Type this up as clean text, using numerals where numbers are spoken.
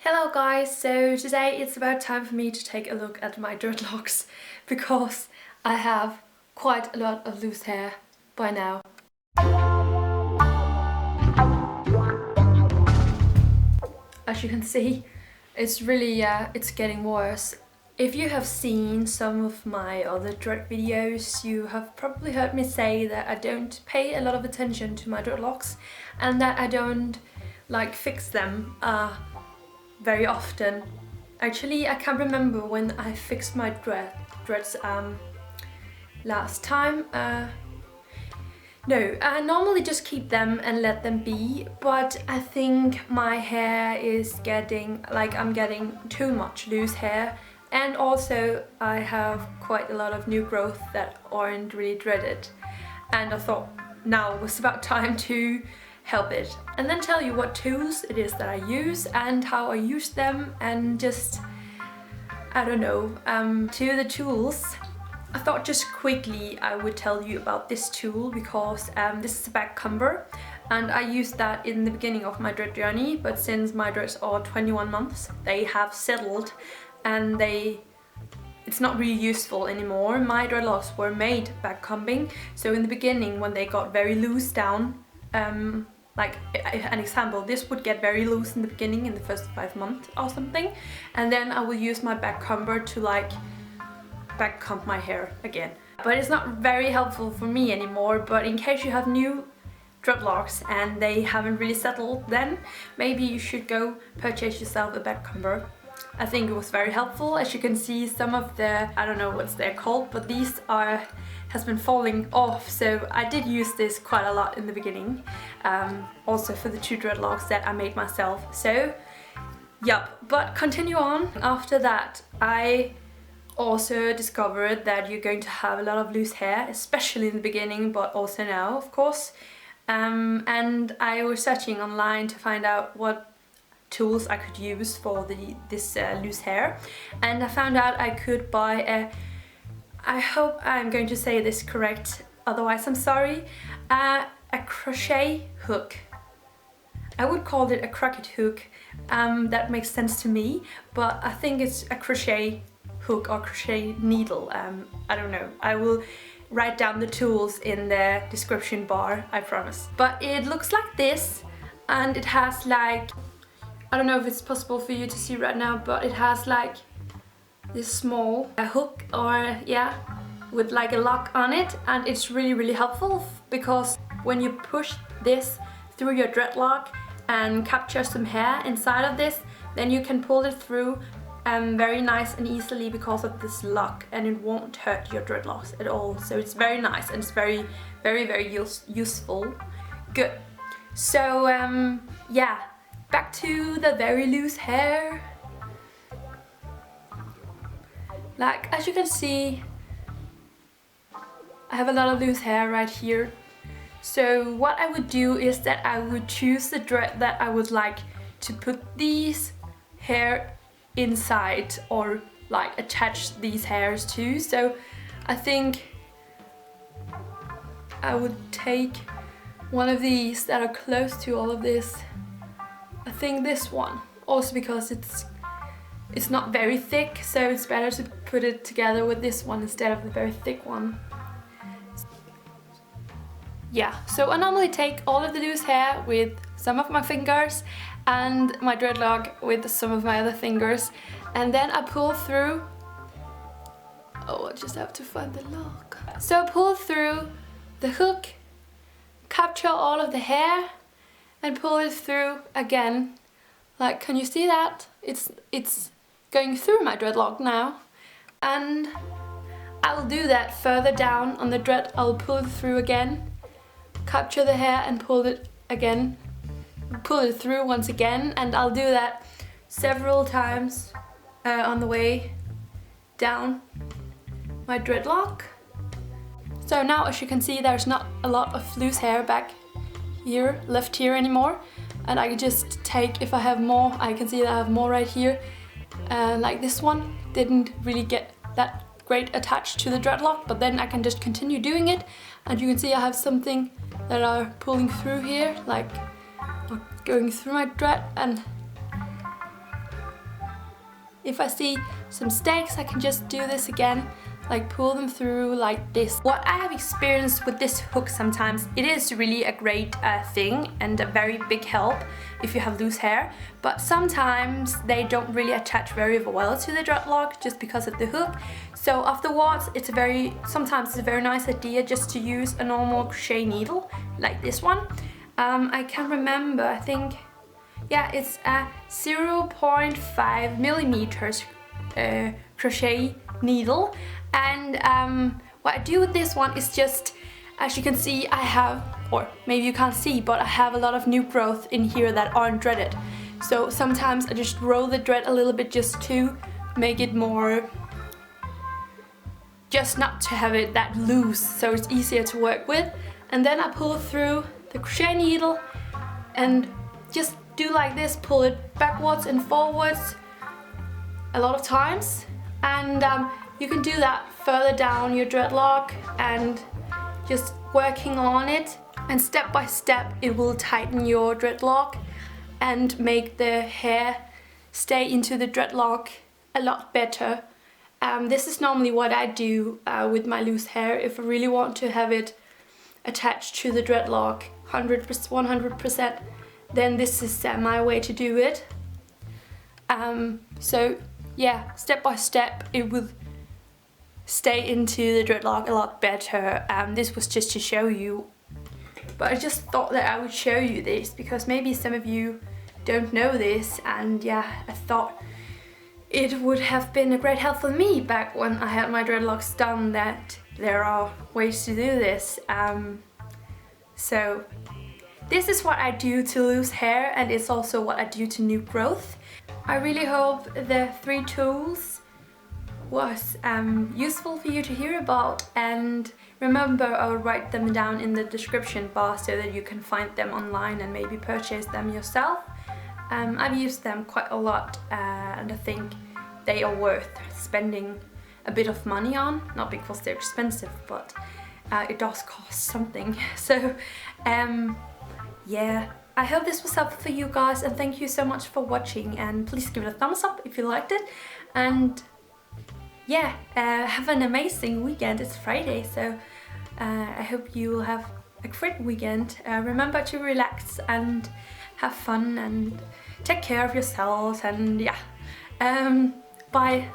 Hello guys, so today it's about time for me to take a look at my dreadlocks because I have quite a lot of loose hair by now. As you can see, it's really, it's getting worse. If you have seen some of my other dread videos, you have probably heard me say that I don't pay a lot of attention to my dreadlocks and that I don't fix them very often. Actually, I can't remember when I fixed my dreads last time. No, I normally just keep them and let them be, but I think my hair is getting, I'm getting too much loose hair, and also I have quite a lot of new growth that aren't really dreaded, and I thought now was about time to help it and then tell you what tools it is that I use and how I use them, and just, I don't know, to the tools. I thought just quickly I would tell you about this tool because this is a backcomber and I used that in the beginning of my dread journey, but since my dreads are 21 months they have settled and it's not really useful anymore. My dreadlocks were made backcombing, so in the beginning when they got very loose down, like an example, this would get very loose in the beginning in the first 5 months or something, and then I will use my backcomber to backcomb my hair again. But it's not very helpful for me anymore, but in case you have new dreadlocks and they haven't really settled, then maybe you should go purchase yourself a backcomber. I think it was very helpful. As you can see, some of the, I don't know what they're called, but these has been falling off, so I did use this quite a lot in the beginning, also for the 2 dreadlocks that I made myself. So yep, but continue on. After that I also discovered that you're going to have a lot of loose hair, especially in the beginning, but also now, of course. And I was searching online to find out what tools I could use for this loose hair, and I found out I could buy I hope I'm going to say this correct, otherwise I'm sorry, a crochet hook. I would call it a crooked hook, that makes sense to me, but I think it's a crochet hook or crochet needle. I don't know. I will write down the tools in the description bar, I promise. But it looks like this, and it has I don't know if it's possible for you to see right now, but it has this small hook, or yeah, with a lock on it, and it's really helpful because when you push this through your dreadlock and capture some hair inside of this, then you can pull it through very nice and easily because of this lock, and it won't hurt your dreadlocks at all. So it's very nice and it's very useful. Good. So yeah, back to the very loose hair. As you can see, I have a lot of loose hair right here. So what I would do is that I would choose the dread that I would like to put these hair inside, or attach these hairs to. So I think I would take one of these that are close to all of this. I think this one, also because it's not very thick, so it's better to put it together with this one instead of the very thick one. Yeah, so I normally take all of the loose hair with some of my fingers and my dreadlock with some of my other fingers, and then I pull through. Oh, I just have to find the lock. So I pull through the hook, capture all of the hair, and pull it through again. Can you see that? It's going through my dreadlock now, and I'll do that further down on the dread. I'll pull it through again, capture the hair and pull it again, pull it through once again, and I'll do that several times on the way down my dreadlock. So now, as you can see, there's not a lot of loose hair back here, left here anymore, and I can just take, if I have more, I can see that I have more right here. Like this one didn't really get that great attached to the dreadlock, but then I can just continue doing it, and you can see I have something that are pulling through here, going through my dread, and if I see some stakes, I can just do this again, like pull them through like this. What I have experienced with this hook sometimes, it is really a great thing and a very big help if you have loose hair, but sometimes they don't really attach very well to the dreadlock just because of the hook. So afterwards, sometimes it's a very nice idea just to use a normal crochet needle like this one. I can remember, I think, yeah, it's a 0.5 millimeters crochet needle, and what I do with this one is just, as you can see, I have, or maybe you can't see, but I have a lot of new growth in here that aren't dreaded. So sometimes I just roll the dread a little bit just to make it more, just not to have it that loose, so it's easier to work with. And then I pull through the crochet needle and just do like this, pull it backwards and forwards a lot of times, and you can do that further down your dreadlock and just working on it, and step by step it will tighten your dreadlock and make the hair stay into the dreadlock a lot better. This is normally what I do with my loose hair if I really want to have it attached to the dreadlock 100%, then this is my way to do it. So yeah, step by step it will stay into the dreadlock a lot better. This was just to show you, but I just thought that I would show you this because maybe some of you don't know this, and yeah, I thought it would have been a great help for me back when I had my dreadlocks done, that there are ways to do this. So this is what I do to lose hair, and it's also what I do to new growth. I really hope the 3 tools was useful for you to hear about, and remember, I'll write them down in the description bar so that you can find them online and maybe purchase them yourself. I've used them quite a lot, and I think they are worth spending a bit of money on, not because they're expensive, but it does cost something. So yeah, I hope this was helpful for you guys, and thank you so much for watching, and please give it a thumbs up if you liked it, and yeah, have an amazing weekend. It's Friday, so I hope you will have a great weekend. Remember to relax and have fun and take care of yourselves, and yeah, bye.